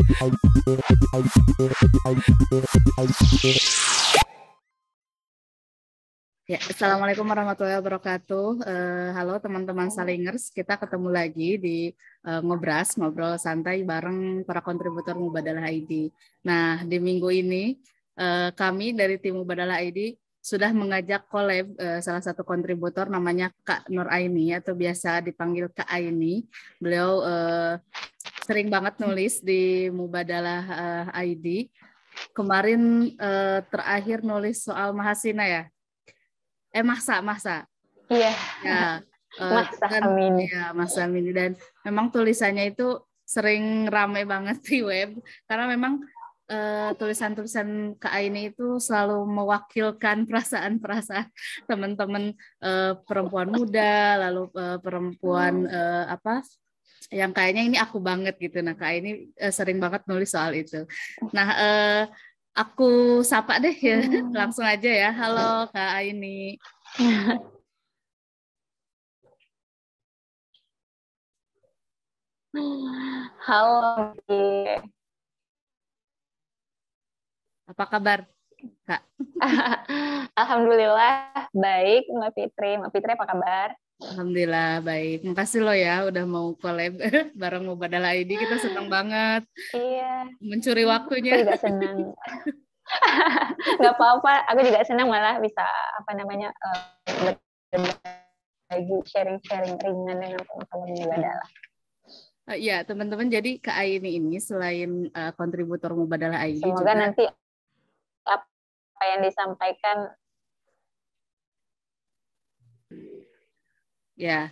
Ya, Assalamualaikum warahmatullahi wabarakatuh. Halo teman-teman Salingers, kita ketemu lagi di Ngobras, ngobrol santai bareng para kontributor Mubadalah ID. Nah, di minggu ini kami dari tim Mubadalah ID sudah mengajak collab salah satu kontributor namanya Kak Nur Aini atau biasa dipanggil Kak Aini. Beliau sering banget nulis di Mubadalah ID. Kemarin terakhir nulis soal Mahasina ya. Masa. Iya. Ya, Masa dan Amini. ya Masa Amini, dan memang tulisannya itu sering ramai banget di web karena memang tulisan-tulisan Kak Aini itu selalu mewakilkan perasaan-perasaan teman-teman perempuan muda, lalu perempuan apa yang kayaknya ini aku banget gitu. Nah, Kak Aini sering banget nulis soal itu. Nah, aku sapa deh ya, langsung aja ya. Halo Kak Aini. Halo, Apa kabar, Kak? Alhamdulillah baik, Mbak Fitri. Mbak Fitri apa kabar? Alhamdulillah baik. Makasih lo ya udah mau collab bareng Mubadalah ID. Kita senang banget Iya, mencuri aku waktunya. juga senang. Nggak apa-apa, aku juga senang malah bisa berbagi sharing-sharing ringan dengan teman-teman Mubadalah. Ya, teman-teman. Jadi Kak Aini ini selain kontributor Mubadalah ID Semoga juga. nanti apa yang disampaikan. Ya,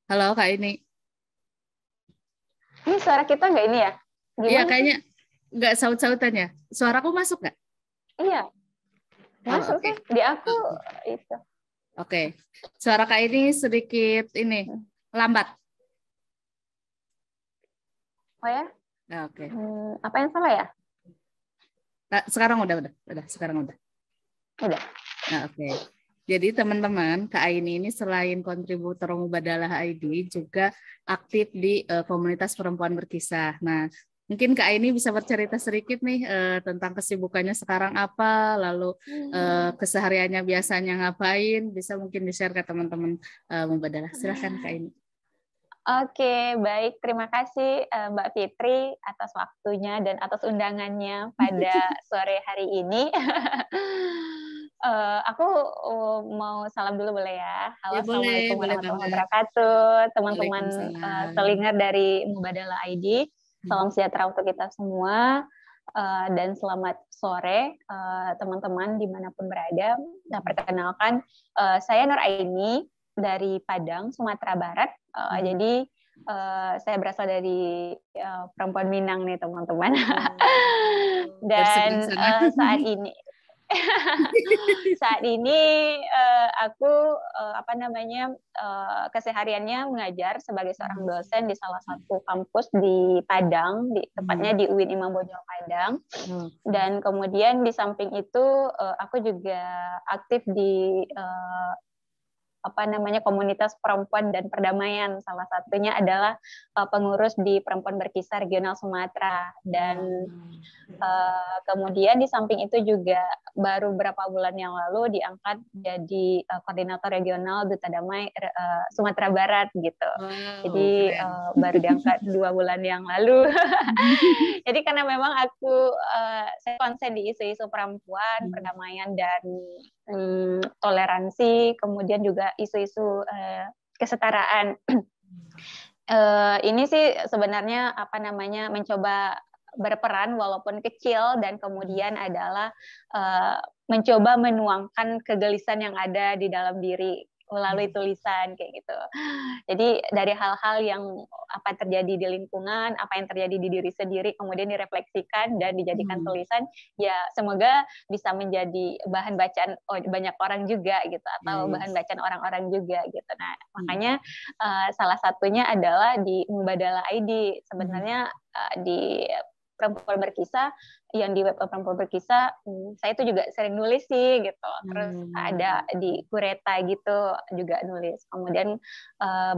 halo Kak Aini. Ini suara kita nggak ini ya? Iya, Gimana? kayaknya nggak saut-sautannya. Suaraku masuk nggak? Iya, masuk Oke. sih. Di aku itu. Oke. Suara Kak Aini sedikit ini lambat. Oh ya? Oke. Apa yang salah ya? Nah, sekarang udah. Sekarang udah. Udah. Nah, oke. Jadi teman-teman, Kak Aini ini selain kontributor Mubadalah ID juga aktif di komunitas perempuan berkisah. Nah, mungkin Kak Aini bisa bercerita sedikit nih tentang kesibukannya sekarang apa, lalu kesehariannya biasanya ngapain, bisa mungkin di-share ke teman-teman Mubadalah. Silakan Kak Aini. Oke, baik. Terima kasih Mbak Fitri atas waktunya dan atas undangannya pada sore hari ini. Aku mau salam dulu boleh ya? Halo, Ya Assalamualaikum boleh warahmatullahi banget. wabarakatuh. Teman-teman Waalaikumsalam. Telingar dari Mubadalah ID. Salam sejahtera untuk kita semua. Dan selamat sore teman-teman dimanapun berada. Nah, perkenalkan, saya Nur Aini dari Padang, Sumatera Barat. Jadi saya berasal dari perempuan Minang nih teman-teman. Dan saat ini aku kesehariannya mengajar sebagai seorang dosen di salah satu kampus di Padang, tepatnya di UIN Imam Bonjol Padang. Dan kemudian di samping itu aku juga aktif di komunitas perempuan dan perdamaian. Salah satunya adalah pengurus di Perempuan Berkisah Regional Sumatera. Dan kemudian di samping itu juga baru beberapa bulan yang lalu diangkat jadi koordinator regional Duta Damai Sumatera Barat gitu. Jadi baru diangkat 2 bulan yang lalu. Jadi karena memang saya konsen di isu-isu perempuan, perdamaian dan toleransi, kemudian juga isu-isu kesetaraan. Ini sih sebenarnya mencoba berperan walaupun kecil, dan kemudian adalah mencoba menuangkan kegelisahan yang ada di dalam diri melalui tulisan kayak gitu. Jadi dari hal-hal yang terjadi di lingkungan, apa yang terjadi di diri sendiri, kemudian direfleksikan dan dijadikan tulisan, ya semoga bisa menjadi bahan bacaan banyak orang juga gitu, atau bahan bacaan orang-orang juga gitu. Nah, makanya salah satunya adalah di Mubadalah ID. Sebenarnya di Perempuan Berkisah, yang di web Perempuan Berkisah, saya itu juga sering nulis sih gitu. Terus ada di Kureta gitu juga nulis. Kemudian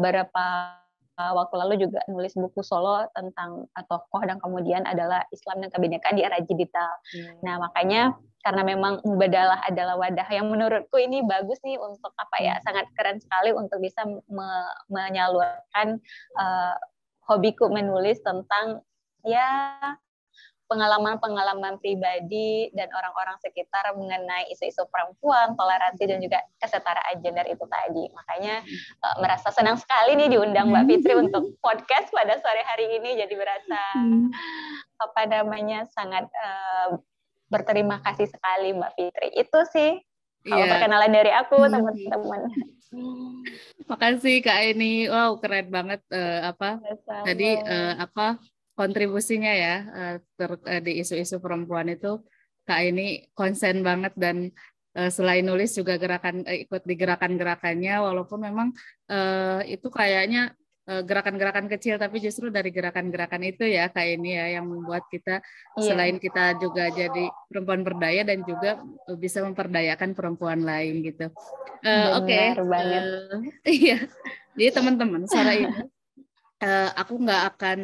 beberapa waktu lalu juga nulis buku solo tentang tokoh dan kemudian adalah Islam dan Kebinekaan di era digital. Nah, makanya karena memang Mubadalah adalah wadah yang menurutku ini bagus nih untuk sangat keren sekali untuk bisa menyalurkan hobiku menulis tentang pengalaman-pengalaman pribadi dan orang-orang sekitar mengenai isu-isu perempuan, toleransi dan juga kesetaraan gender itu tadi. Makanya merasa senang sekali nih diundang Mbak Fitri untuk podcast pada sore hari ini. Jadi berasa sangat berterima kasih sekali Mbak Fitri. Itu sih kalau perkenalan dari aku, teman-teman. Makasih Kak Aini. Wow, keren banget tadi kontribusinya ya di isu-isu perempuan itu Kak Aini konsen banget dan selain nulis juga ikut di gerakan-gerakannya walaupun memang itu kayaknya gerakan-gerakan kecil tapi justru dari gerakan-gerakan itu ya Kak Aini ya yang membuat kita selain kita juga jadi perempuan berdaya dan juga bisa memperdayakan perempuan lain gitu. Oke. Iya. Jadi teman-teman sore ini aku nggak akan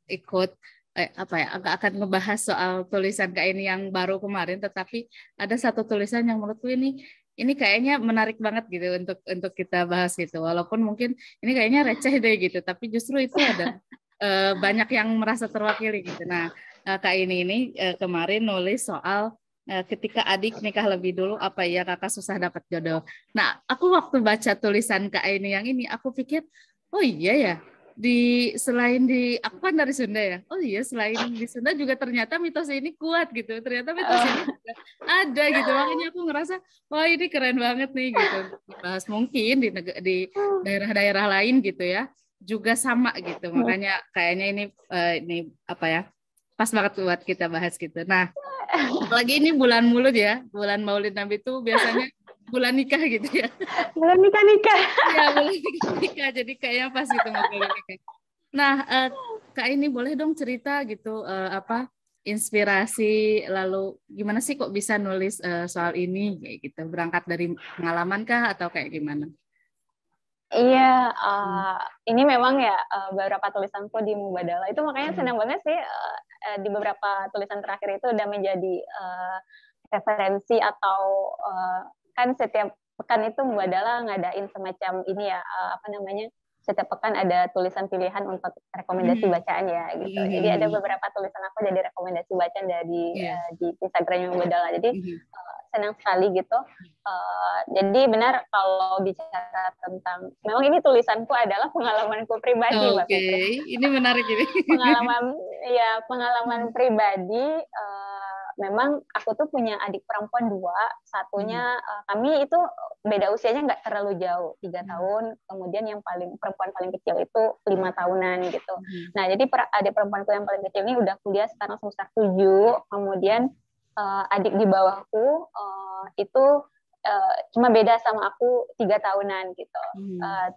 ikut nggak akan ngebahas soal tulisan Kak ini yang baru kemarin, tetapi ada satu tulisan yang menurutku ini kayaknya menarik banget gitu untuk kita bahas gitu. Walaupun mungkin ini kayaknya receh deh gitu, tapi justru itu ada banyak yang merasa terwakili gitu. Nah, Kak ini kemarin nulis soal ketika adik nikah lebih dulu, apa ya kakak susah dapat jodoh. Nah, aku waktu baca tulisan Kak ini yang ini, aku pikir, oh iya ya, aku kan dari Sunda ya. Oh iya, selain di Sunda juga ternyata mitos ini kuat gitu. Ternyata mitos ini juga ada gitu. Makanya aku ngerasa, wah ini keren banget nih gitu. Dibahas mungkin di daerah-daerah lain gitu ya, juga sama gitu. Makanya kayaknya ini pas banget buat kita bahas gitu. Nah, apalagi ini bulan Maulid ya, bulan Maulid Nabi itu biasanya bulan nikah gitu ya. Bulan nikah. Iya, bulan nikah. Jadi kayaknya pas gitu ngobrolin nikah. Nah, Kak ini boleh dong cerita gitu inspirasi lalu gimana sih kok bisa nulis soal ini kayak gitu. Berangkat dari pengalaman kah atau kayak gimana? Iya, ini memang ya beberapa tulisanku di Mubadalah itu makanya senang banget sih di beberapa tulisan terakhir itu udah menjadi referensi atau kan setiap pekan itu Mubadalah ngadain semacam ini ya setiap pekan ada tulisan pilihan untuk rekomendasi bacaan ya gitu. Jadi ada beberapa tulisan aku jadi rekomendasi bacaan di Instagramnya Mubadalah. Jadi senang sekali gitu. Jadi benar kalau bicara tentang, memang ini tulisanku adalah pengalamanku pribadi, Mbak Fitri. Ini menarik ini. Pengalaman pribadi. Memang aku tuh punya adik perempuan 2, satunya kami itu beda usianya nggak terlalu jauh, 3 tahun. Kemudian yang perempuan paling kecil itu 5 tahunan gitu. Nah jadi adik perempuanku yang paling kecil ini udah kuliah sekarang semester 7. Kemudian adik di bawahku itu cuma beda sama aku 3 tahunan gitu.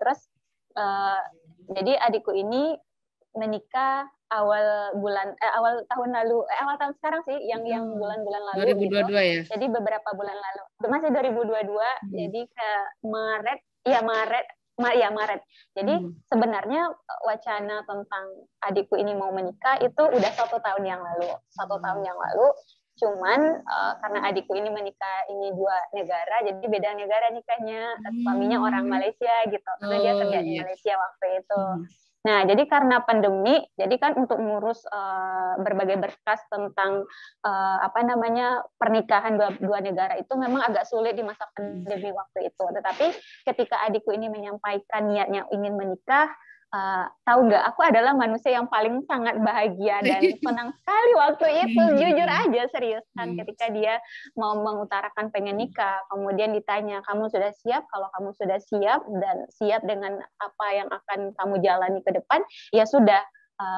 Terus jadi adikku ini menikah awal tahun sekarang sih, yang bulan-bulan lalu 2022 gitu. Ya. Jadi beberapa bulan lalu, masih 2022. Jadi ke Maret. Jadi sebenarnya wacana tentang adikku ini mau menikah itu udah 1 tahun yang lalu. Cuman karena adikku ini menikah ini 2 negara, jadi beda negara nikahnya. Suaminya orang Malaysia gitu, karena dia kerja di Malaysia waktu itu. Nah, jadi karena pandemi, jadi kan untuk ngurus berbagai berkas tentang pernikahan dua negara itu memang agak sulit di masa pandemi waktu itu. Tetapi ketika adikku ini menyampaikan niatnya ingin menikah, tahu nggak, aku adalah manusia yang paling sangat bahagia dan senang sekali waktu itu, jujur aja, serius kan, ketika dia mau mengutarakan pengen nikah, kemudian ditanya, kamu sudah siap? Kalau kamu sudah siap dan siap dengan apa yang akan kamu jalani ke depan, ya sudah,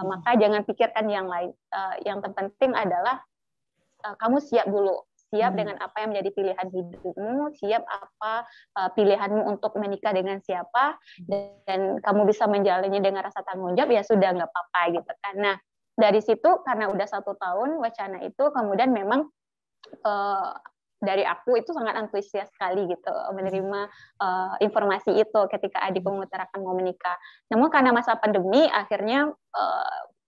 maka jangan pikirkan yang lain. Yang terpenting adalah kamu siap dulu. Siap dengan apa yang menjadi pilihan hidupmu, siap apa pilihanmu untuk menikah dengan siapa, dan kamu bisa menjalaninya dengan rasa tanggung jawab, ya sudah, nggak apa-apa gitu kan. Nah, dari situ karena udah 1 tahun wacana itu, kemudian memang dari aku itu sangat antusias sekali gitu menerima informasi itu ketika adikku mengutarakan mau menikah. Namun karena masa pandemi akhirnya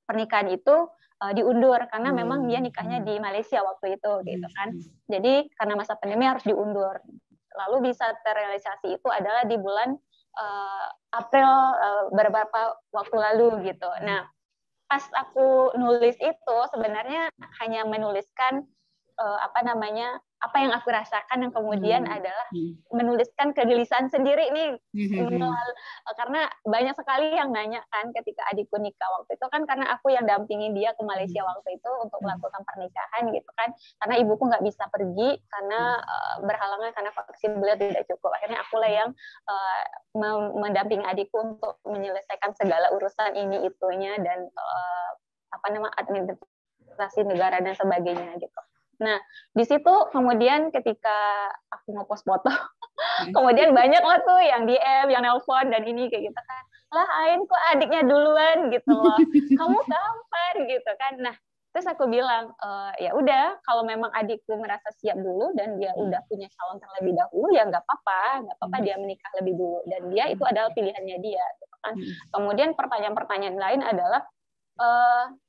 pernikahan itu diundur karena memang dia nikahnya di Malaysia waktu itu gitu kan. Jadi karena masa pandemi harus diundur. Lalu bisa terrealisasi itu adalah di bulan April beberapa waktu lalu gitu. Nah, pas aku nulis itu sebenarnya hanya menuliskan apa yang aku rasakan, yang kemudian adalah menuliskan kegelisahan sendiri nih, karena banyak sekali yang nanya kan ketika adikku nikah waktu itu kan, karena aku yang dampingin dia ke Malaysia waktu itu untuk melakukan pernikahan gitu kan, karena ibuku nggak bisa pergi karena berhalangan karena vaksin beliau tidak cukup. Akhirnya akulah yang mendampingi adikku untuk menyelesaikan segala urusan ini itunya dan administrasi negara dan sebagainya gitu. Nah, di situ kemudian ketika aku ngepost foto, kemudian banyak lah tuh yang DM, yang nelpon dan ini kayak gitu kan. Lah, Ain kok adiknya duluan gitu loh. Kamu kapan gitu kan. Nah, terus aku bilang, ya udah kalau memang adikku merasa siap dulu dan dia udah punya calon terlebih dahulu, ya nggak apa-apa dia menikah lebih dulu dan dia itu adalah pilihannya dia gitu kan. Kemudian pertanyaan-pertanyaan lain adalah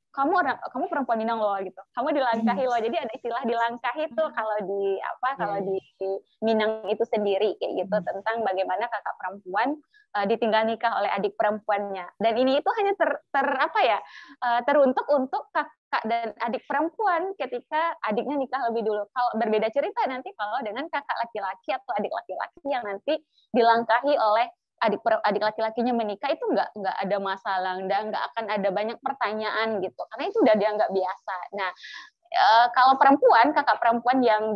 kamu perempuan Minang loh gitu, kamu dilangkahi loh. Jadi ada istilah dilangkahi tuh kalau di Minang itu sendiri kayak gitu, tentang bagaimana kakak perempuan ditinggal nikah oleh adik perempuannya. Dan ini itu hanya teruntuk untuk kakak dan adik perempuan ketika adiknya nikah lebih dulu. Kalau berbeda cerita nanti kalau dengan kakak laki-laki atau adik laki-laki yang nanti dilangkahi oleh adik laki-lakinya menikah, itu nggak ada masalah, nggak akan ada banyak pertanyaan gitu, karena itu udah dianggap biasa. Nah, kalau perempuan, kakak perempuan yang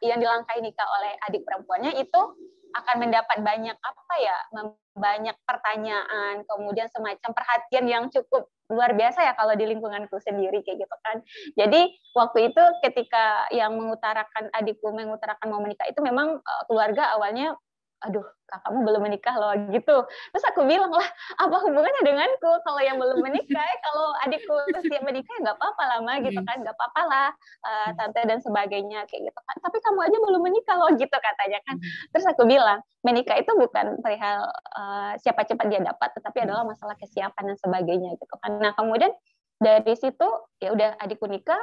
yang dilangkahi nikah oleh adik perempuannya itu akan mendapat banyak pertanyaan, kemudian semacam perhatian yang cukup luar biasa ya kalau di lingkunganku sendiri kayak gitu kan. Jadi waktu itu ketika yang adikku mengutarakan mau menikah itu memang keluarga awalnya, aduh kakakmu belum menikah loh gitu. Terus aku bilang, lah apa hubungannya denganku, kalau yang belum menikah, kalau adikku siap menikah ya nggak apa-apa lah Ma gitu kan, nggak apa-apa lah tante dan sebagainya kayak gitu kan. Tapi kamu aja belum menikah loh gitu katanya kan. Terus aku bilang, menikah itu bukan perihal siapa cepat dia dapat, tetapi adalah masalah kesiapan dan sebagainya gitu kan. Nah kemudian dari situ ya udah adikku nikah.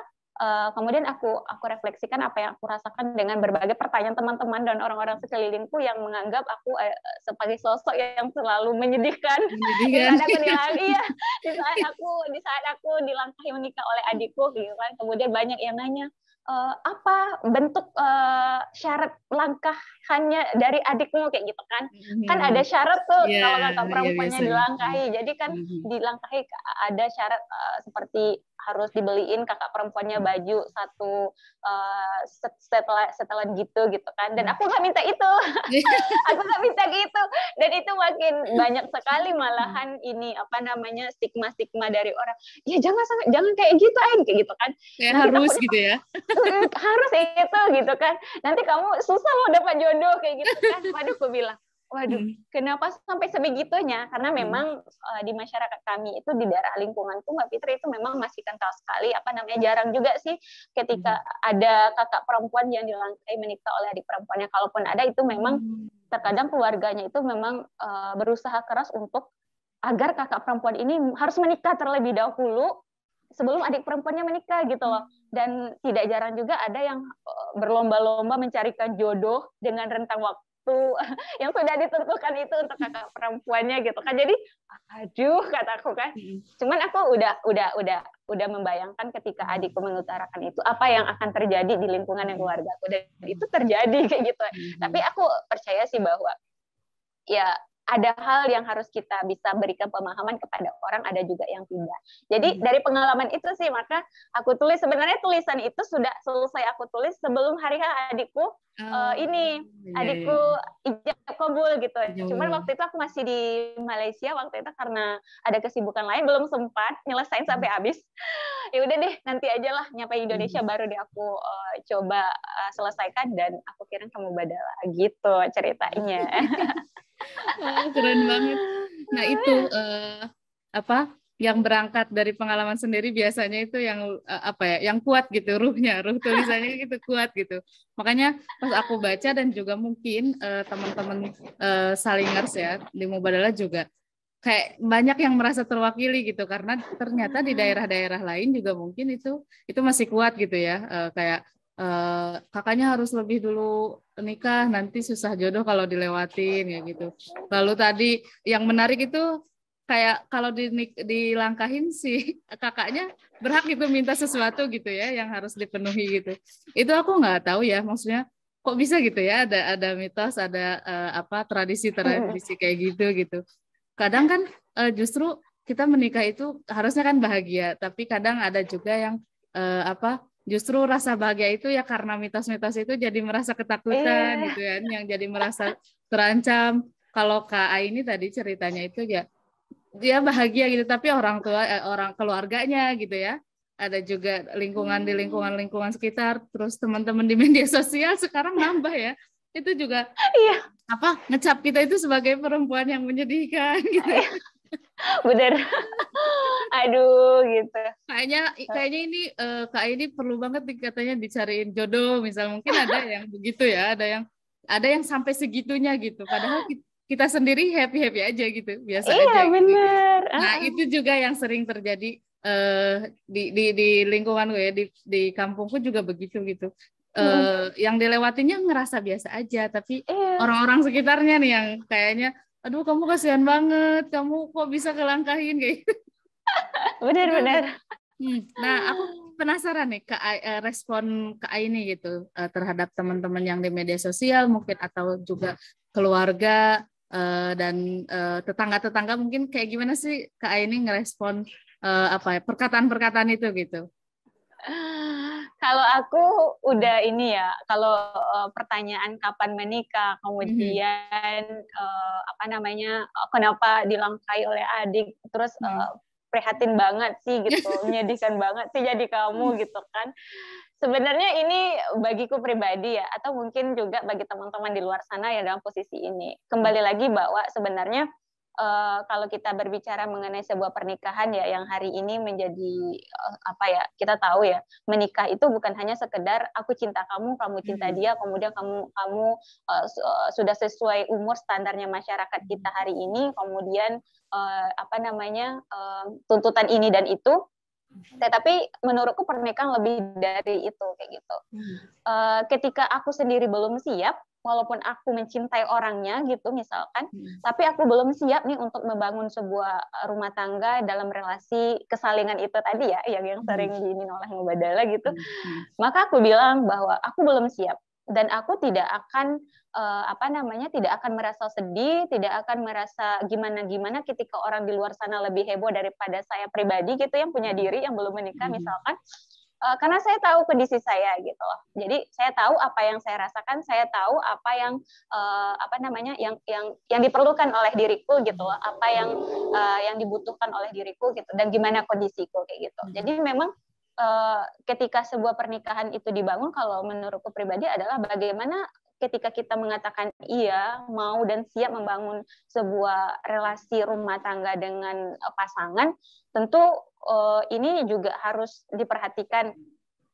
Kemudian aku refleksikan apa yang aku rasakan dengan berbagai pertanyaan teman-teman dan orang-orang sekelilingku yang menganggap aku sebagai sosok yang selalu menyedihkan. Di saat aku dilangkahi menikah oleh adikku gitu kan. Kemudian banyak yang nanya, apa bentuk syarat langkahannya dari adikmu kayak gitu kan. Kan ada syarat tuh kalau kakak perempuannya dilangkahi. Jadi kan dilangkahi ada syarat seperti harus dibeliin kakak perempuannya baju satu setelan gitu kan. Dan aku nggak minta itu. Aku nggak minta gitu. Dan itu makin banyak sekali malahan ini stigma dari orang. Ya jangan kayak gitu kayak gitu kan. Kayak harus gitu ya. Harus itu gitu kan. Nanti kamu susah loh dapat jodoh kayak gitu kan. Waduh, aku bilang, waduh, kenapa sampai sebegitunya? Karena memang di masyarakat kami itu, di daerah lingkunganku Mbak Fitri, itu memang masih kental sekali, jarang juga sih ketika ada kakak perempuan yang dilangkahi menikah oleh adik perempuannya. Kalaupun ada, itu memang terkadang keluarganya itu memang berusaha keras untuk agar kakak perempuan ini harus menikah terlebih dahulu sebelum adik perempuannya menikah gitu loh. Dan tidak jarang juga ada yang berlomba-lomba mencarikan jodoh dengan rentang waktu yang sudah ditentukan itu untuk kakak perempuannya gitu kan. Jadi aduh kataku kan. Cuman aku udah membayangkan ketika adikku mengutarakan itu apa yang akan terjadi di lingkungan yang keluarga aku, dan itu terjadi kayak gitu. Tapi aku percaya sih bahwa ya ada hal yang harus kita bisa berikan pemahaman kepada orang, ada juga yang tidak. Jadi dari pengalaman itu sih, maka aku tulis, sebenarnya tulisan itu sudah selesai aku tulis sebelum hari adikku adikku ijab kabul gitu. Cuman waktu itu aku masih di Malaysia waktu itu karena ada kesibukan lain, belum sempat nyelesain sampai habis. Ya udah deh, nanti aja lah nyampe Indonesia baru deh aku coba selesaikan dan aku kirim ke Mubadalah gitu ceritanya. Keren banget. Nah itu yang berangkat dari pengalaman sendiri biasanya itu yang apa ya, yang kuat gitu ruhnya, ruh tulisannya gitu kuat gitu. Makanya pas aku baca dan juga mungkin teman-teman Salingers ya di Mubadalah juga kayak banyak yang merasa terwakili gitu karena ternyata di daerah-daerah lain juga mungkin itu masih kuat gitu ya. Kayak kakaknya harus lebih dulu nikah nanti susah jodoh kalau dilewatin ya gitu. Lalu tadi yang menarik itu kayak kalau dilangkahin si kakaknya berhak itu minta sesuatu gitu ya yang harus dipenuhi gitu. Itu aku nggak tahu ya, maksudnya kok bisa gitu ya, ada mitos, ada apa tradisi-tradisi kayak gitu. Kadang kan justru kita menikah itu harusnya kan bahagia, tapi kadang ada juga yang apa justru rasa bahagia itu ya karena mitos-mitos itu jadi merasa ketakutan Iya. gitu kan, yang jadi merasa terancam. Kalau Kak Aini tadi ceritanya itu ya dia bahagia gitu, tapi orang tua orang keluarganya gitu ya. Ada juga lingkungan di lingkungan sekitar, terus teman-teman di media sosial sekarang nambah ya. Itu juga Iya, apa ngecap kita itu sebagai perempuan yang menyedihkan gitu. bener. Aduh, gitu. Kayaknya kayaknya ini Kak ini perlu banget nih katanya dicariin jodoh, misal mungkin ada yang begitu ya, ada yang sampai segitunya gitu. Padahal kita sendiri happy-happy aja gitu, biasa Iya, aja gitu. bener. Nah, itu juga yang sering terjadi di lingkungan gue ya, di kampungku juga begitu gitu. Yang dilewatinya ngerasa biasa aja, tapi Iya, orang-orang sekitarnya nih yang kayaknya, aduh kamu kasihan banget, kamu kok bisa kelangkahin kayak gitu. Itu bener-bener. Nah, aku penasaran nih respon Kak Aini gitu terhadap teman-teman yang di media sosial mungkin atau juga keluarga dan tetangga-tetangga mungkin kayak gimana sih Kak Aini ngerespon apa ya perkataan-perkataan itu gitu. Kalau aku udah ini ya, kalau pertanyaan kapan menikah, Mhm. kemudian apa namanya, kenapa dilangkai oleh adik, terus Mhm. prihatin banget sih gitu, menyedihkan banget sih jadi kamu gitu kan. Sebenarnya ini bagiku pribadi ya, atau mungkin juga bagi teman-teman di luar sana ya dalam posisi ini. Kembali lagi bahwa sebenarnya kalau kita berbicara mengenai sebuah pernikahan ya yang hari ini menjadi apa ya, kita tahu ya, menikah itu bukan hanya sekedar aku cinta kamu, kamu cinta Mhm. dia, kemudian kamu sudah sesuai umur standarnya masyarakat kita hari ini, kemudian apa namanya tuntutan ini dan itu. Tetapi menurutku pernikahan lebih dari itu kayak gitu. Mhm. Ketika aku sendiri belum siap, walaupun aku mencintai orangnya gitu misalkan, Mhm. tapi aku belum siap nih untuk membangun sebuah rumah tangga dalam relasi kesalingan itu tadi ya, yang sering Mhm. diinin oleh Mubadalah gitu, Mhm. maka aku bilang bahwa aku belum siap dan aku tidak akan apa namanya, tidak akan merasa sedih, tidak akan merasa gimana-gimana ketika orang di luar sana lebih heboh daripada saya pribadi gitu yang punya diri yang belum menikah Mhm. misalkan. Karena saya tahu kondisi saya gitu loh. Jadi saya tahu apa yang saya rasakan, saya tahu apa yang apa namanya yang diperlukan oleh diriku gitu loh, apa yang dibutuhkan oleh diriku gitu dan gimana kondisiku kayak gitu. Mhm. Jadi memang ketika sebuah pernikahan itu dibangun, kalau menurutku pribadi adalah bagaimana ketika kita mengatakan iya, mau dan siap membangun sebuah relasi rumah tangga dengan pasangan, tentu ini juga harus diperhatikan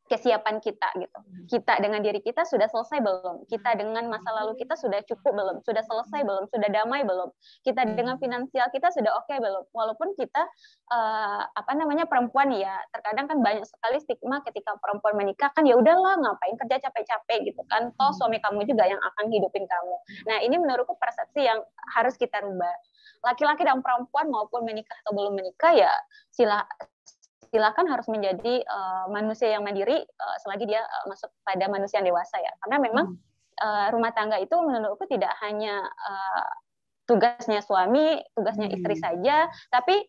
kesiapan kita gitu. Kita dengan diri kita sudah selesai belum? Kita dengan masa lalu kita sudah cukup belum? Sudah selesai belum? Sudah damai belum? Kita dengan finansial kita sudah oke belum? Walaupun kita apa namanya perempuan ya, terkadang kan banyak sekali stigma ketika perempuan menikah kan ya udahlah ngapain kerja capek-capek gitu kan. Toh suami kamu juga yang akan hidupin kamu. Nah, ini menurutku persepsi yang harus kita rubah. Laki-laki dan perempuan maupun menikah atau belum menikah ya silakan harus menjadi manusia yang mandiri selagi dia masuk pada manusia yang dewasa ya. Karena memang rumah tangga itu menurutku tidak hanya tugasnya suami, tugasnya istri Mhm. saja, tapi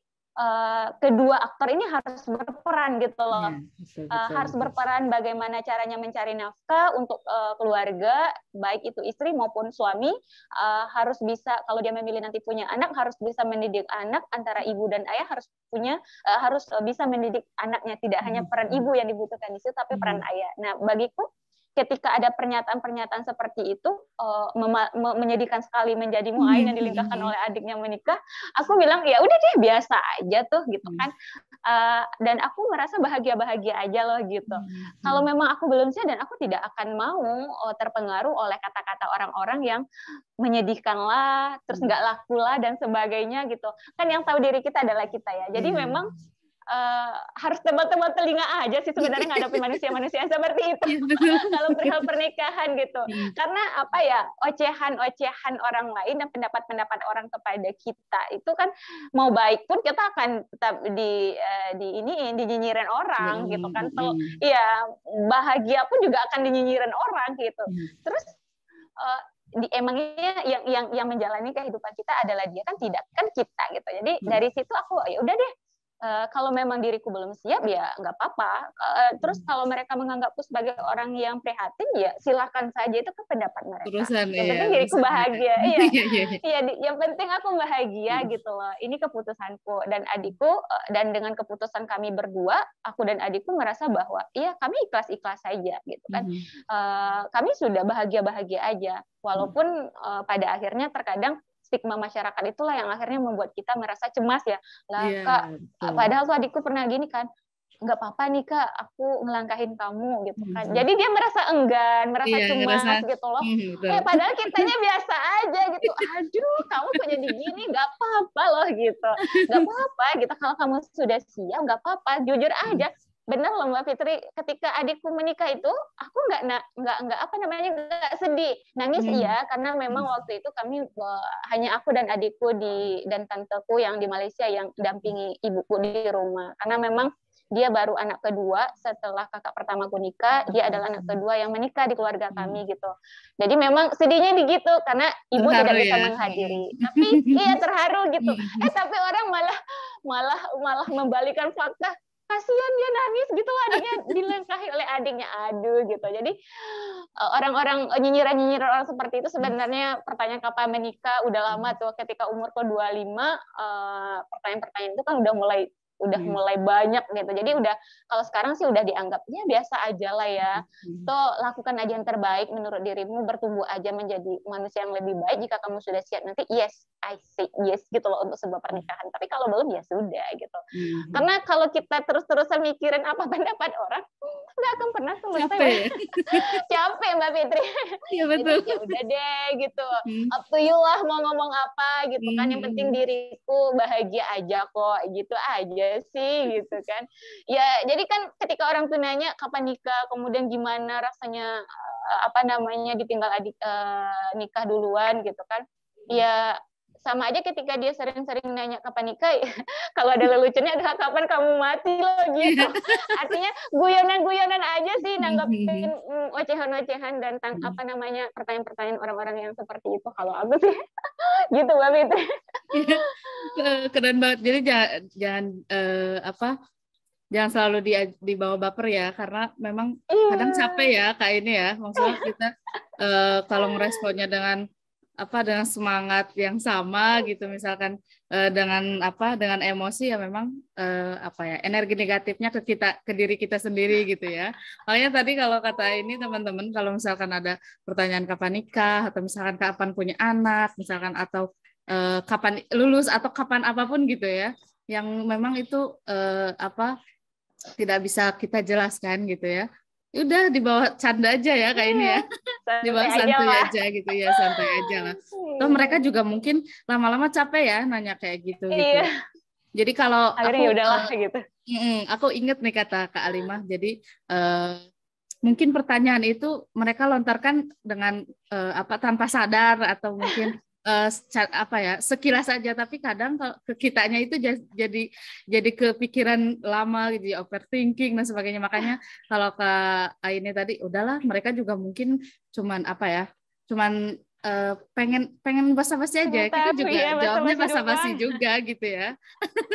kedua aktor ini harus berperan gitu Ya, loh. betul betul Harus betul. berperan bagaimana caranya mencari nafkah untuk keluarga, baik itu istri maupun suami, harus bisa kalau dia memilih nanti punya anak harus bisa mendidik anak, antara ibu dan ayah harus punya harus bisa mendidik anaknya, tidak hanya peran ibu yang dibutuhkan di situ tapi peran Mhm. ayah. Nah, bagiku ketika ada pernyataan-pernyataan seperti itu menyedihkan sekali menjadimu Ain yang dilimpahkan oleh adiknya menikah, aku bilang ya udah deh biasa aja tuh gitu kan. Dan aku merasa bahagia-bahagia aja loh gitu. Kalau memang aku belum siap dan aku tidak akan mau terpengaruh oleh kata-kata orang-orang yang menyedihkan lah, terus nggak laku lah dan sebagainya gitu. Kan yang tahu diri kita adalah kita ya. Jadi memang harus tebal-tebal telinga aja sih sebenarnya ngadapin manusia-manusia seperti itu kalau perihal pernikahan gitu. Karena apa ya, ocehan-ocehan orang lain dan pendapat-pendapat orang kepada kita itu kan mau baik pun kita akan tetap dinyinyirin orang gitu kan. Iya, bahagia pun juga akan dinyinyirin orang gitu. Terus emangnya yang menjalani kehidupan kita adalah dia kan, tidak kan kita gitu. Jadi dari situ aku ya udah deh, kalau memang diriku belum siap ya nggak apa-apa. Terus kalau mereka menganggapku sebagai orang yang prihatin ya silakan saja, itu kan pendapat mereka. Yang penting diriku bahagia. Iya, yang penting aku bahagia gitu loh. Ini keputusanku dan adikku, dan dengan keputusan kami berdua, aku dan adikku merasa bahwa iya kami ikhlas-ikhlas saja gitu kan. Kami sudah bahagia-bahagia aja. Walaupun pada akhirnya terkadang stigma masyarakat itulah yang akhirnya membuat kita merasa cemas ya. Lah Kak, padahal tuh adikku pernah gini kan, nggak apa-apa nih Kak, aku ngelangkahin kamu gitu kan. Jadi dia merasa enggan, merasa cemas gitu loh. Padahal kitanya biasa aja gitu. Aduh, kamu kok jadi gini, nggak apa-apa loh gitu. Nggak apa-apa gitu, kalau kamu sudah siap nggak apa-apa, jujur aja. Benar loh Mbak Fitri, ketika adikku menikah itu aku nggak sedih, nangis iya, karena memang waktu itu kami hanya aku dan adikku dan tanteku yang di Malaysia yang dampingi ibuku di rumah, karena memang dia baru anak kedua setelah kakak pertamaku nikah, dia adalah anak kedua yang menikah di keluarga kami gitu. Jadi memang sedihnya begitu karena ibu terharu tidak bisa menghadiri. Tapi iya terharu gitu. Tapi orang malah membalikan fakta. Kasihan dia nangis gitu, adiknya dilengkahi oleh adiknya, aduh gitu. Jadi orang-orang nyinyiran orang seperti itu sebenarnya pertanyaan kapan menikah udah lama tuh, ketika umurku 25 pertanyaan-pertanyaan itu kan udah mulai banyak gitu. Jadi udah, kalau sekarang sih udah dianggap ya biasa aja lah ya. Toh lakukan aja yang terbaik menurut dirimu, bertumbuh aja menjadi manusia yang lebih baik. Jika kamu sudah siap nanti yes, I say yes gitu loh untuk sebuah pernikahan. Tapi kalau belum ya sudah gitu. Karena kalau kita terus-terusan mikirin apa pendapat orang, nggak akan pernah selesai. Capek Mbak Fitri. Iya betul. Jadi, ya udah deh gitu. Up to you lah mau ngomong apa gitu kan. Yang penting diriku bahagia aja kok, gitu aja sih gitu kan. Ya jadi kan ketika orang tuh nanya kapan nikah, kemudian gimana rasanya ditinggal adik nikah duluan gitu kan. Ya sama aja ketika dia sering-sering nanya kapan nikah, kalau ada leluconnya adalah kapan kamu mati loh gitu. Artinya guyonan-guyonan aja sih nanggepin ocehan-ocehan dan pertanyaan-pertanyaan orang-orang yang seperti itu. Kalau aku sih gitu Mbak Fitri. Keren banget. Jadi jangan selalu dibawa baper ya, karena memang kadang capek ya Kak ini ya. Maksudnya kita kalau ngeresponnya dengan semangat yang sama gitu, misalkan dengan emosi ya memang energi negatifnya ke diri kita sendiri gitu ya. Makanya tadi kalau kata ini teman-teman, kalau misalkan ada pertanyaan kapan nikah atau misalkan kapan punya anak misalkan, atau kapan lulus atau kapan apapun gitu ya, yang memang itu tidak bisa kita jelaskan gitu ya. Udah dibawa canda aja ya kayak ini ya. Dibawa santuy aja gitu ya, santai aja lah. Toh mereka juga mungkin lama-lama capek ya nanya kayak gitu. Jadi kalau akhirnya udahlah gitu. Aku inget nih kata Kak Alimah. Jadi mungkin pertanyaan itu mereka lontarkan dengan tanpa sadar, atau mungkin sekilas saja, tapi kadang ke kitanya itu jadi kepikiran lama gitu, overthinking dan sebagainya. Makanya kalau Kak Aini tadi udahlah, mereka juga mungkin cuman pengen basa-basi aja. Kita juga jawabnya basa-basi juga gitu ya.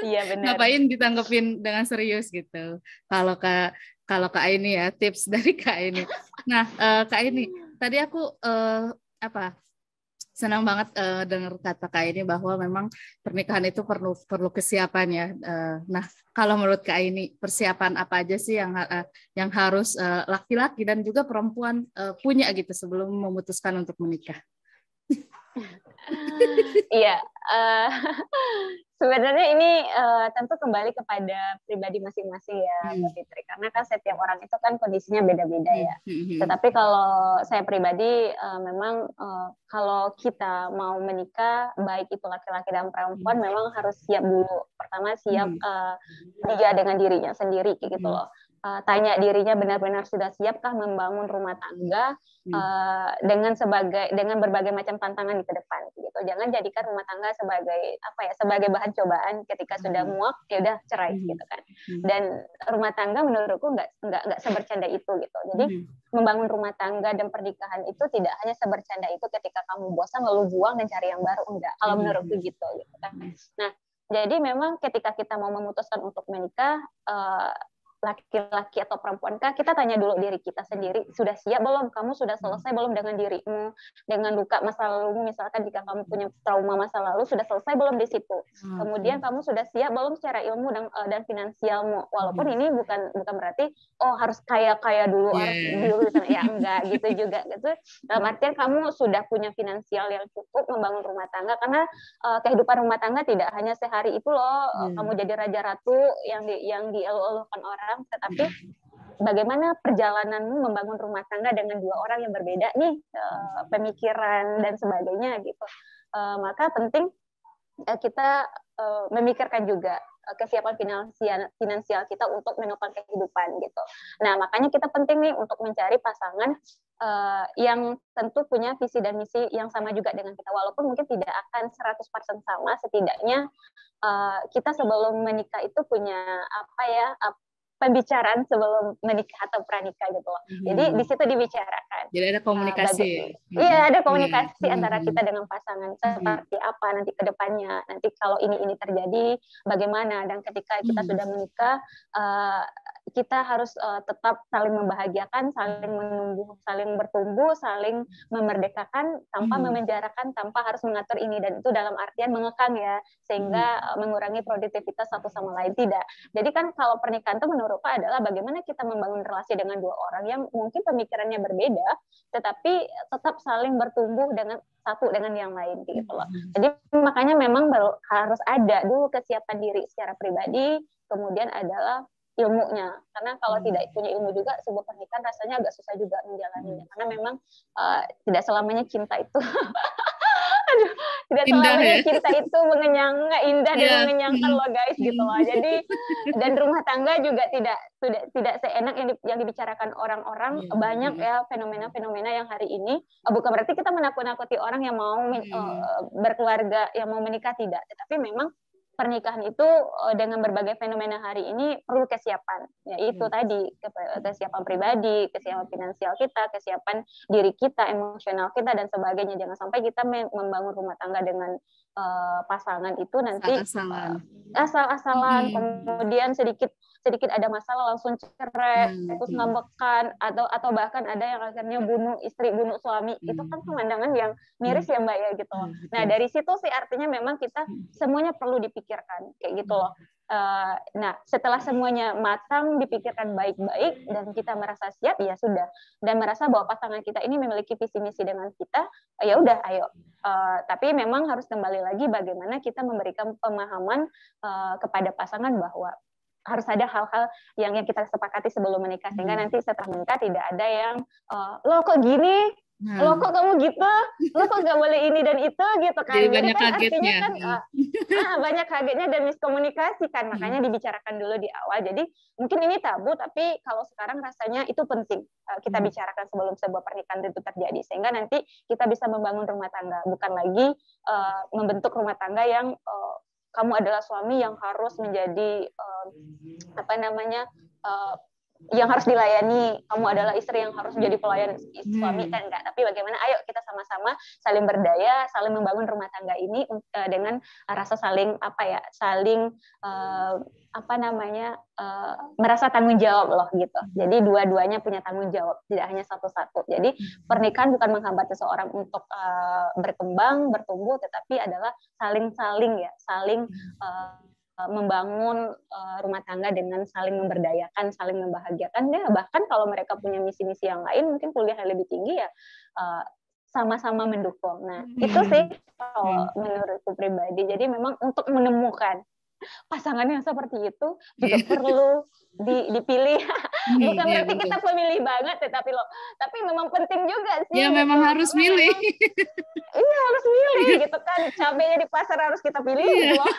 Iya benar. Ngapain ditanggepin dengan serius gitu. Kalau Kak Aini ya, tips dari Kak Aini. Nah, Kak Aini, tadi aku senang banget dengar kata Kak ini bahwa memang pernikahan itu perlu kesiapan ya. Nah, kalau menurut Kak ini persiapan apa aja sih yang harus laki-laki dan juga perempuan punya gitu sebelum memutuskan untuk menikah? Iya, sebenarnya ini tentu kembali kepada pribadi masing-masing ya, Mbak Fitri. Karena kan setiap orang itu kan kondisinya beda-beda ya. Tetapi kalau saya pribadi memang kalau kita mau menikah, baik itu laki-laki dan perempuan, memang harus siap dulu. Pertama siap dia dengan dirinya sendiri, gitu loh. Tanya dirinya benar-benar sudah siapkah membangun rumah tangga dengan berbagai macam tantangan di ke depan gitu. Jangan jadikan rumah tangga sebagai bahan cobaan ketika sudah muak ya udah cerai gitu kan. Dan rumah tangga menurutku nggak sebercanda itu gitu. Jadi membangun rumah tangga dan pernikahan itu tidak hanya sebercanda itu ketika kamu bosan lalu buang dan cari yang baru, enggak. Kalau menurutku gitu kan. Nah, jadi memang ketika kita mau memutuskan untuk menikah, laki-laki atau perempuankah, kita tanya dulu diri kita sendiri, sudah siap belum? Kamu sudah selesai belum dengan dirimu, dengan luka masa lalu? Misalkan jika kamu punya trauma masa lalu, sudah selesai belum di situ? Kemudian kamu sudah siap belum secara ilmu dan finansialmu? Walaupun ini bukan berarti harus kaya dulu, harus dulu ya enggak gitu juga gitu. Dalam artian kamu sudah punya finansial yang cukup membangun rumah tangga, karena kehidupan rumah tangga tidak hanya sehari itu loh, kamu jadi raja ratu yang dielu-elukan orang, tetapi bagaimana perjalananmu membangun rumah tangga dengan dua orang yang berbeda nih, pemikiran dan sebagainya gitu. Maka penting kita memikirkan juga kesiapan finansial kita untuk menopang kehidupan gitu. Nah, makanya kita penting nih untuk mencari pasangan yang tentu punya visi dan misi yang sama juga dengan kita. Walaupun mungkin tidak akan 100% sama, setidaknya kita sebelum menikah itu punya pembicaraan sebelum menikah atau pranikah gitu loh. Jadi di situ dibicarakan. Jadi ada komunikasi. Iya, ada komunikasi antara kita dengan pasangan, seperti apa nanti ke depannya. Nanti kalau ini terjadi bagaimana, dan ketika kita sudah menikah kita harus tetap saling membahagiakan, saling menumbuh, saling bertumbuh, saling memerdekakan tanpa memenjarakan, tanpa harus mengatur ini dan itu dalam artian mengekang ya, sehingga mengurangi produktivitas satu sama lain, tidak. Jadi kan kalau pernikahan itu menurutku adalah bagaimana kita membangun relasi dengan dua orang yang mungkin pemikirannya berbeda, tetapi tetap saling bertumbuh dengan satu dengan yang lain gitu loh. Jadi makanya memang harus ada dulu kesiapan diri secara pribadi, kemudian adalah ilmunya, karena kalau tidak punya ilmu juga sebuah pernikahan rasanya agak susah juga menjalaninya, karena memang tidak selamanya cinta itu aduh, tidak selamanya cinta itu indah dan mengenyangkan loh guys gitu loh. Jadi dan rumah tangga juga tidak seenak yang dibicarakan orang-orang. Banyak ya fenomena-fenomena yang hari ini, bukan berarti kita menakut-nakuti orang yang mau berkeluarga, yang mau menikah, tidak, tetapi memang pernikahan itu dengan berbagai fenomena hari ini perlu kesiapan, yaitu tadi kesiapan pribadi, kesiapan finansial kita, kesiapan diri kita, emosional kita dan sebagainya. Jangan sampai kita membangun rumah tangga dengan pasangan itu nanti asal-asalan, kemudian sedikit ada masalah langsung cerai, terus ngambekan atau bahkan ada yang akhirnya bunuh istri, bunuh suami. Itu kan pemandangan yang miris ya Mbak ya gitu loh. Nah dari situ sih artinya memang kita semuanya perlu dipikirkan kayak gitu loh. Nah setelah semuanya matang, dipikirkan baik-baik dan kita merasa siap, ya sudah, dan merasa bahwa pasangan kita ini memiliki visi misi dengan kita, ya udah ayo. Tapi memang harus kembali lagi bagaimana kita memberikan pemahaman kepada pasangan bahwa harus ada hal-hal yang kita sepakati sebelum menikah, sehingga nanti setelah menikah tidak ada yang lo kok gini, lo kok kamu gitu, lo kok nggak boleh ini dan itu gitu kan. Jadi kan artinya kan banyak kagetnya dan miskomunikasi kan, makanya dibicarakan dulu di awal. Jadi mungkin ini tabu, tapi kalau sekarang rasanya itu penting kita bicarakan sebelum sebuah pernikahan itu terjadi, sehingga nanti kita bisa membangun rumah tangga, bukan lagi membentuk rumah tangga yang kamu adalah suami yang harus menjadi yang harus dilayani, kamu adalah istri yang harus menjadi pelayan suami, kan enggak. Tapi bagaimana, ayo kita sama-sama saling berdaya, saling membangun rumah tangga ini dengan rasa saling saling merasa tanggung jawab loh gitu. Jadi dua-duanya punya tanggung jawab, tidak hanya satu-satu. Jadi pernikahan bukan menghambat seseorang untuk berkembang, bertumbuh, tetapi adalah saling membangun rumah tangga dengan saling memberdayakan, saling membahagiakan. Ya, bahkan kalau mereka punya misi-misi yang lain, mungkin kuliah yang lebih tinggi ya sama-sama mendukung. Nah, itu sih kalau menurutku pribadi. Jadi memang untuk menemukan pasangan yang seperti itu juga perlu dipilih. Bukan berarti kita pemilih banget, tapi memang penting juga sih. Ya memang gitu. harus milih. Iya harus milih gitu kan. Cabenya di pasar harus kita pilih gitu loh.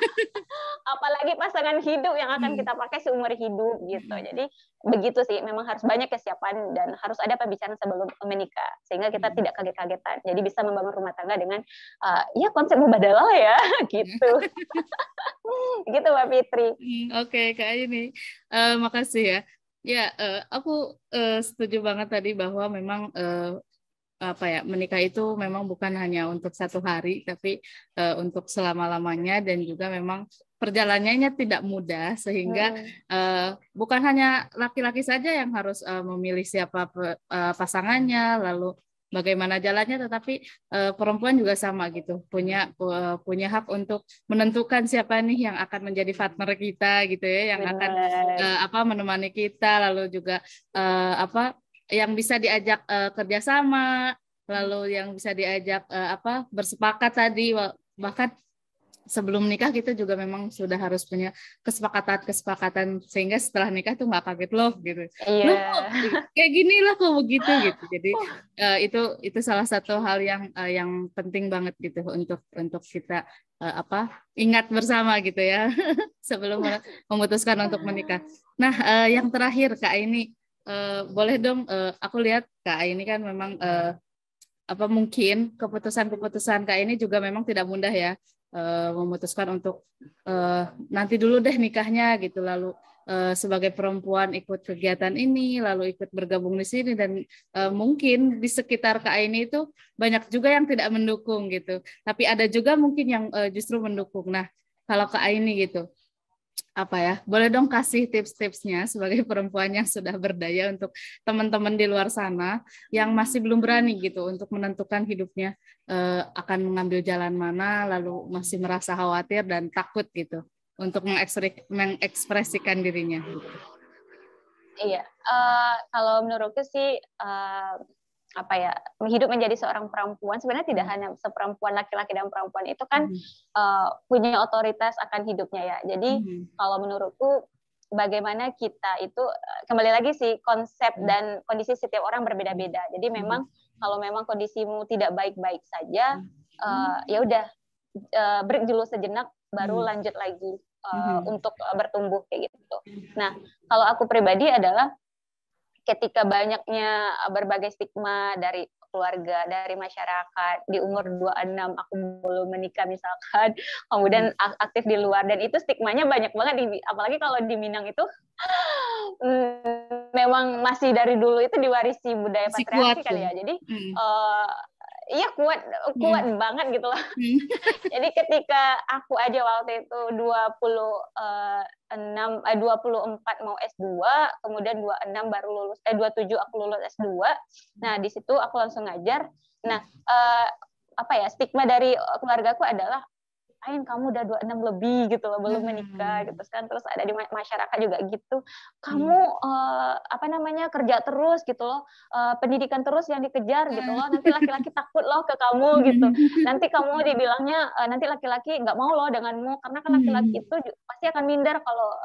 Apalagi pasangan hidup yang akan kita pakai seumur hidup gitu. Jadi begitu sih, memang harus banyak kesiapan dan harus ada pembicaraan sebelum menikah sehingga kita tidak kaget-kagetan. Jadi bisa membangun rumah tangga dengan ya konsep mubadalah ya gitu. Gitu Mbak Fitri. Oke, Kak ini. Makasih ya. Ya, aku setuju banget tadi bahwa memang menikah itu memang bukan hanya untuk satu hari, tapi untuk selama-lamanya, dan juga memang perjalanannya tidak mudah, sehingga bukan hanya laki-laki saja yang harus memilih siapa pasangannya, lalu bagaimana jalannya, tetapi perempuan juga sama gitu, punya hak untuk menentukan siapa nih yang akan menjadi partner kita gitu ya, yang akan menemani kita, lalu juga yang bisa diajak kerjasama, lalu yang bisa diajak bersepakat tadi, bahkan sebelum nikah kita juga memang sudah harus punya kesepakatan sehingga setelah nikah tuh nggak kaget loh gitu. Loh kok kayak gini lah, kok begitu gitu. Jadi itu salah satu hal yang penting banget gitu untuk kita ingat bersama gitu ya sebelum memutuskan untuk menikah. Nah, yang terakhir Kak ini boleh dong, aku lihat Kak ini kan memang mungkin keputusan Kak ini juga memang tidak mudah ya, memutuskan untuk nanti dulu deh nikahnya gitu, lalu sebagai perempuan ikut kegiatan ini, lalu ikut bergabung di sini, dan mungkin di sekitar Kak ini itu banyak juga yang tidak mendukung gitu, tapi ada juga mungkin yang justru mendukung. Nah, kalau Kak ini gitu, boleh dong kasih tips-tipsnya sebagai perempuan yang sudah berdaya untuk teman-teman di luar sana yang masih belum berani gitu untuk menentukan hidupnya akan mengambil jalan mana, lalu masih merasa khawatir dan takut gitu untuk mengekspresikan dirinya. Iya, kalau menurutku sih hidup menjadi seorang perempuan sebenarnya tidak hanya seperempuan, laki-laki dan perempuan itu kan punya otoritas akan hidupnya ya. Jadi kalau menurutku bagaimana kita itu kembali lagi sih, konsep dan kondisi setiap orang berbeda-beda. Jadi memang kalau memang kondisimu tidak baik-baik saja, ya udah break dulu sejenak, baru lanjut lagi untuk bertumbuh kayak gitu. Nah, kalau aku pribadi adalah ketika banyaknya berbagai stigma dari keluarga, dari masyarakat, di umur 26 aku belum menikah misalkan, kemudian aktif di luar, dan itu stigmanya banyak banget, apalagi kalau di Minang itu memang masih dari dulu itu diwarisi budaya patriarki kali ya, jadi iya kuat banget gitu loh. Jadi ketika aku aja waktu itu 24 mau S2, kemudian 26 baru lulus, 27 aku lulus S2. Nah, di situ aku langsung ngajar. Nah, stigma dari keluargaku adalah, Ain kamu udah 26 lebih gitu loh, belum menikah gitu kan. Terus ada di masyarakat juga gitu, kamu kerja terus gitu loh, pendidikan terus yang dikejar gitu loh, nanti laki-laki takut loh ke kamu gitu, nanti kamu dibilangnya nanti laki-laki nggak mau loh denganmu, karena kan laki-laki itu pasti akan minder kalau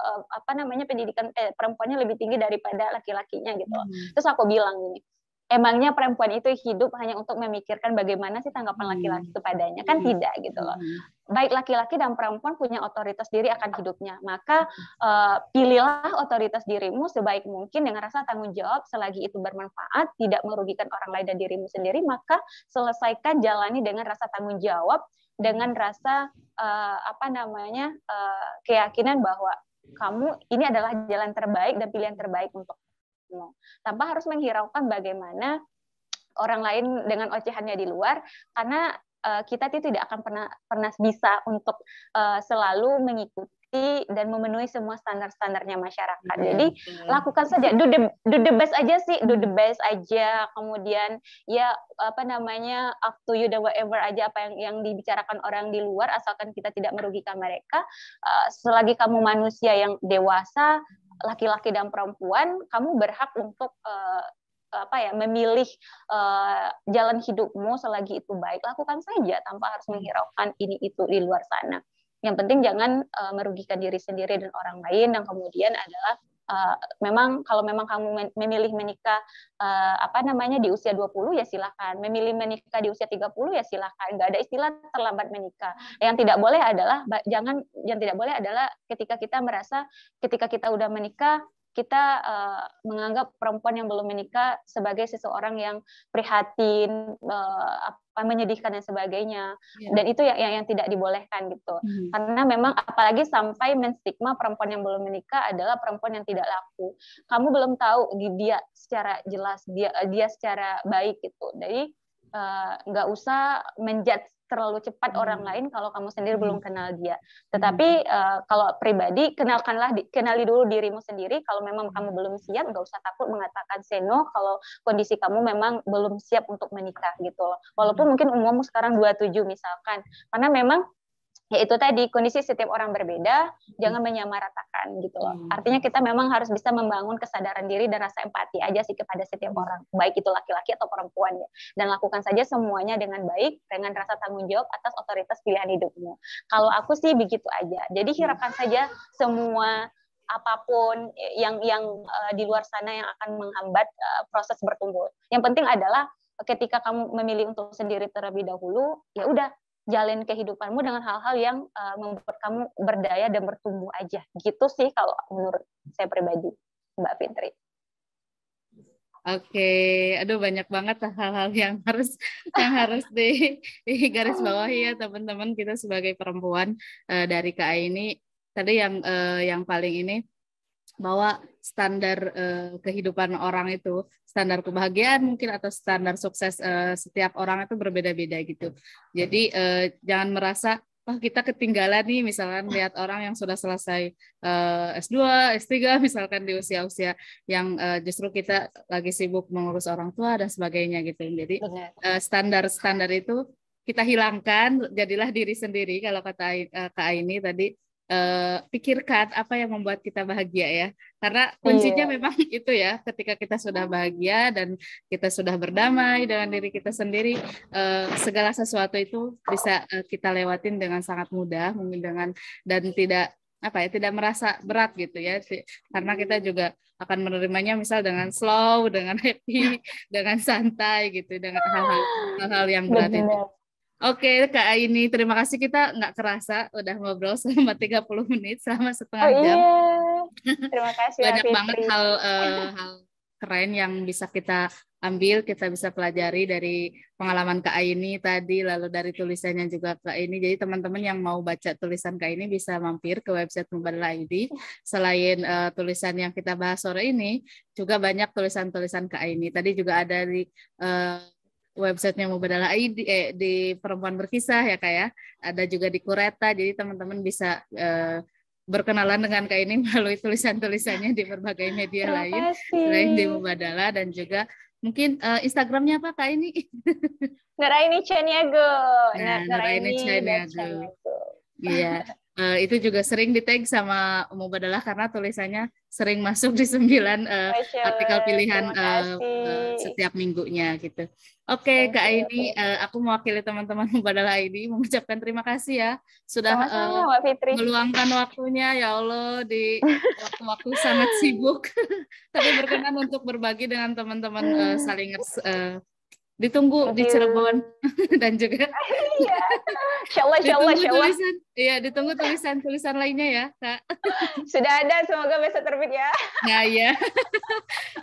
pendidikan perempuannya lebih tinggi daripada laki-lakinya gitu loh. Terus aku bilang gini, emangnya perempuan itu hidup hanya untuk memikirkan bagaimana sih tanggapan laki-laki kepadanya? Kan tidak gitu loh. Baik laki-laki dan perempuan punya otoritas diri akan hidupnya. Maka pilihlah otoritas dirimu sebaik mungkin dengan rasa tanggung jawab, selagi itu bermanfaat, tidak merugikan orang lain dan dirimu sendiri, maka selesaikan, jalani dengan rasa tanggung jawab, dengan rasa keyakinan bahwa kamu ini adalah jalan terbaik dan pilihan terbaik untuk hidupmu, tanpa harus menghiraukan bagaimana orang lain dengan ocehannya di luar, karena kita tidak akan pernah bisa untuk selalu mengikuti dan memenuhi semua standar-standarnya masyarakat. Jadi lakukan saja, do the best aja sih, do the best aja. Kemudian ya up to you dan whatever aja apa yang dibicarakan orang di luar, asalkan kita tidak merugikan mereka. Selagi kamu manusia yang dewasa, laki-laki dan perempuan, kamu berhak untuk memilih jalan hidupmu selagi itu baik, lakukan saja tanpa harus menghiraukan ini itu di luar sana. Yang penting jangan merugikan diri sendiri dan orang lain. Yang kemudian adalah kalau memang kamu memilih menikah di usia 20 ya silakan, memilih menikah di usia 30 ya silakan, nggak ada istilah terlambat menikah. Yang tidak boleh adalah ketika kita merasa ketika kita udah menikah kita menganggap perempuan yang belum menikah sebagai seseorang yang prihatin, menyedihkan dan sebagainya. Dan itu yang tidak dibolehkan gitu. Karena memang apalagi sampai menstigma perempuan yang belum menikah adalah perempuan yang tidak laku. Kamu belum tahu dia secara jelas, dia secara baik gitu. Jadi nggak usah menjudge terlalu cepat orang lain kalau kamu sendiri belum kenal dia. Tetapi kalau pribadi, kenali dulu dirimu sendiri. Kalau memang kamu belum siap, nggak usah takut mengatakan say no kalau kondisi kamu memang belum siap untuk menikah gitu loh. Walaupun mungkin umurmu sekarang 27 misalkan. Karena memang ya itu tadi, kondisi setiap orang berbeda, jangan menyamaratakan gitu loh. Artinya kita memang harus bisa membangun kesadaran diri dan rasa empati aja sih kepada setiap orang, baik itu laki-laki atau perempuan ya. Dan lakukan saja semuanya dengan baik, dengan rasa tanggung jawab atas otoritas pilihan hidupmu. Kalau aku sih begitu aja. Jadi hiraukan saja semua apapun yang di luar sana yang akan menghambat proses bertumbuh. Yang penting adalah ketika kamu memilih untuk sendiri terlebih dahulu, ya udah, jalin kehidupanmu dengan hal-hal yang membuat kamu berdaya dan bertumbuh aja. Gitu sih kalau menurut saya pribadi, Mbak Fitri. Oke, aduh banyak banget hal-hal yang harus di garis bawahi ya teman-teman, kita sebagai perempuan dari Kak ini tadi yang paling ini, bahwa standar kehidupan orang itu, standar kebahagiaan mungkin atau standar sukses setiap orang itu berbeda-beda gitu. Jadi jangan merasa kita ketinggalan nih, misalkan lihat orang yang sudah selesai S2, S3 misalkan di usia-usia yang justru kita lagi sibuk mengurus orang tua dan sebagainya gitu. Jadi standar-standar itu kita hilangkan, jadilah diri sendiri kalau kata Kak Aini tadi. Pikirkan apa yang membuat kita bahagia ya, karena kuncinya memang itu ya, ketika kita sudah bahagia dan kita sudah berdamai dengan diri kita sendiri, segala sesuatu itu bisa kita lewatin dengan sangat mudah, mungkin dan tidak merasa berat gitu ya, karena kita juga akan menerimanya misal dengan slow, dengan happy, dengan santai gitu, dengan hal-hal yang berat itu. Oke, Kak Aini, terima kasih, kita nggak kerasa udah ngobrol selama 30 menit, selama setengah jam. Terima kasih. Banyak banget hal keren yang bisa kita ambil, kita bisa pelajari dari pengalaman Kak Aini tadi, lalu dari tulisannya juga Kak Aini. Jadi teman-teman yang mau baca tulisan Kak Aini bisa mampir ke website Mubadalah ID. Selain tulisan yang kita bahas sore ini, juga banyak tulisan-tulisan Kak Aini. Tadi juga ada di websitenya Mubadalah ID di Perempuan Berkisah ya Kak ya, ada juga di Kureta, jadi teman-teman bisa berkenalan dengan Kak ini melalui tulisan-tulisannya di berbagai media lain selain di Mubadalah, dan juga mungkin Instagramnya apa Kak ini? Nuraini Chaniago. Nuraini Chaniago. Iya. Itu juga sering di-tag sama Mubadalah karena tulisannya sering masuk di 9 artikel pilihan setiap minggunya gitu. Oke, Kak Aini, aku mewakili teman-teman Mubadalah ID mengucapkan terima kasih ya sudah meluangkan waktunya, ya Allah, di waktu-waktu sangat sibuk tapi berkenan untuk berbagi dengan teman-teman Salingers. Ditunggu di Cirebon dan juga Insya Allah. Iya, ditunggu tulisan lainnya ya, Kak. Sudah ada, semoga besok terbit ya. Nah, ya.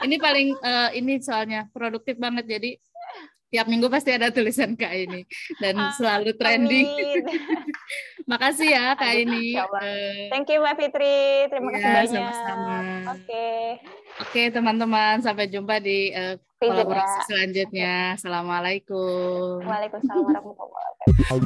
Ini paling ini soalnya produktif banget, jadi tiap minggu pasti ada tulisan Kak ini dan selalu trending. Makasih ya Kak ini. Thank you Mbak Fitri, terima kasih banyak. Sama-sama. Oke. Oke teman-teman, sampai jumpa di kolaborasi selanjutnya. Assalamualaikum. Waalaikumsalam warahmatullahi wabarakatuh.